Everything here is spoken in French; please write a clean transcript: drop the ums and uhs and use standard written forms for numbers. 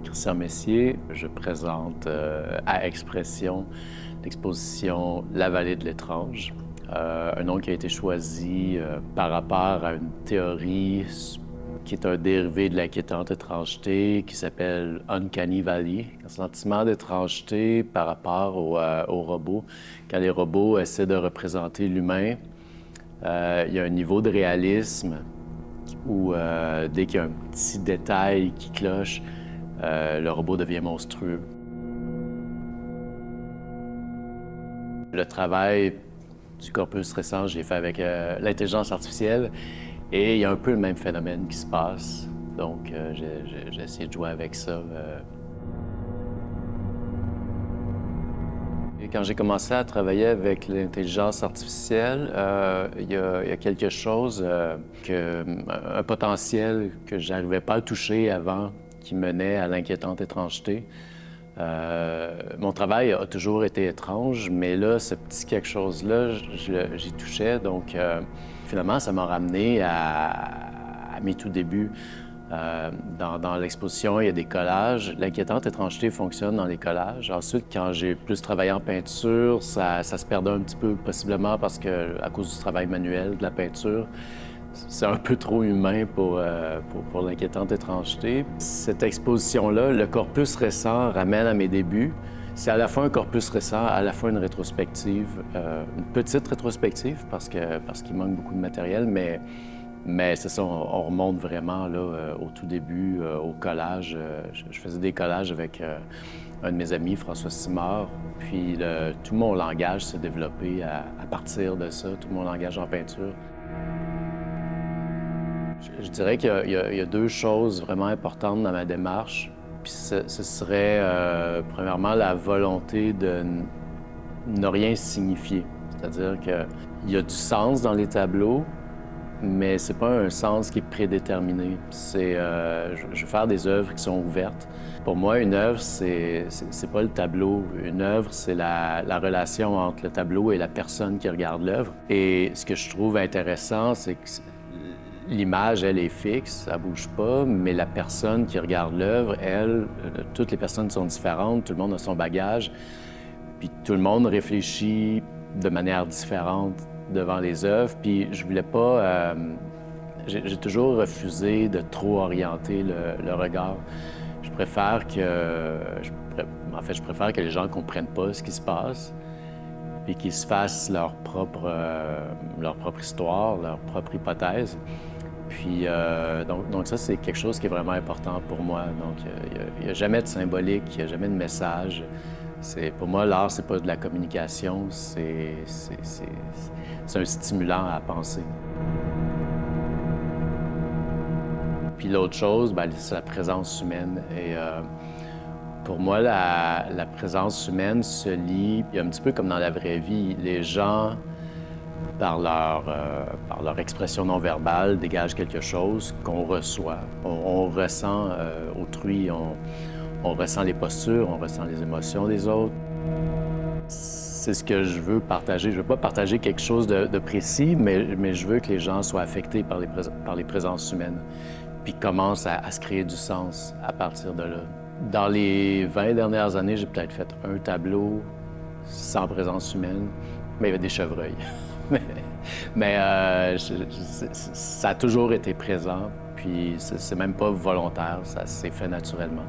Christian Messier. Je présente à Expression l'exposition La Vallée de l'étrange, un nom qui a été choisi par rapport à une théorie qui est un dérivé de l'inquiétante étrangeté qui s'appelle Uncanny Valley, un sentiment d'étrangeté par rapport aux robots. Quand les robots essaient de représenter l'humain, il y a un niveau de réalisme où dès qu'il y a un petit détail qui cloche, le robot devient monstrueux. Le travail du corpus récent, j'ai fait avec l'intelligence artificielle et il y a un peu le même phénomène qui se passe. Donc, j'ai essayé de jouer avec ça. Et quand j'ai commencé à travailler avec l'intelligence artificielle, il y a quelque chose, un potentiel que je n'arrivais pas à toucher avant qui menait à l'inquiétante étrangeté. Mon travail a toujours été étrange, mais là, ce petit quelque chose-là, j'y touchais. Donc, finalement, ça m'a ramené à mes tout débuts. Dans l'exposition, il y a des collages. L'inquiétante étrangeté fonctionne dans les collages. Ensuite, quand j'ai plus travaillé en peinture, ça se perdait un petit peu, possiblement parce que, à cause du travail manuel, de la peinture, c'est un peu trop humain pour l'inquiétante étrangeté. Cette exposition-là, le corpus récent ramène à mes débuts. C'est à la fois un corpus récent, à la fois une rétrospective, une petite rétrospective parce qu'il manque beaucoup de matériel, mais c'est ça, on remonte vraiment là, au tout début, au collage. Je faisais des collages avec un de mes amis, François Simard, puis tout mon langage s'est développé à partir de ça, tout mon langage en peinture. Je dirais qu'il y a deux choses vraiment importantes dans ma démarche. Puis ce serait, premièrement, la volonté de ne rien signifier. C'est-à-dire qu'il y a du sens dans les tableaux, mais c'est pas un sens qui est prédéterminé. Je veux faire des œuvres qui sont ouvertes. Pour moi, une œuvre, c'est pas le tableau. Une œuvre, c'est la relation entre le tableau et la personne qui regarde l'œuvre. Et ce que je trouve intéressant, c'est que l'image, elle est fixe, ça bouge pas, mais la personne qui regarde l'œuvre, elle, toutes les personnes sont différentes, tout le monde a son bagage, puis tout le monde réfléchit de manière différente devant les œuvres, puis je voulais pas... j'ai toujours refusé de trop orienter le regard. Je préfère que les gens comprennent pas ce qui se passe, puis qu'ils se fassent leur propre histoire, leur propre hypothèse. Puis, donc ça, c'est quelque chose qui est vraiment important pour moi. Donc, il n'y a jamais de symbolique, il n'y a jamais de message. Pour moi, l'art, c'est pas de la communication, c'est un stimulant à penser. Puis l'autre chose, bien, c'est la présence humaine. Et pour moi, la présence humaine se lie, un petit peu comme dans la vraie vie. Les gens, par leur expression non verbale, dégagent quelque chose qu'on reçoit. On ressent autrui, on ressent les postures, on ressent les émotions des autres. C'est ce que je veux partager. Je veux pas partager quelque chose de précis, mais je veux que les gens soient affectés par les présences humaines, puis commencent à se créer du sens à partir de là. Dans les 20 dernières années, j'ai peut-être fait un tableau sans présence humaine, mais il y avait des chevreuils. mais ça a toujours été présent, puis c'est même pas volontaire, ça s'est fait naturellement.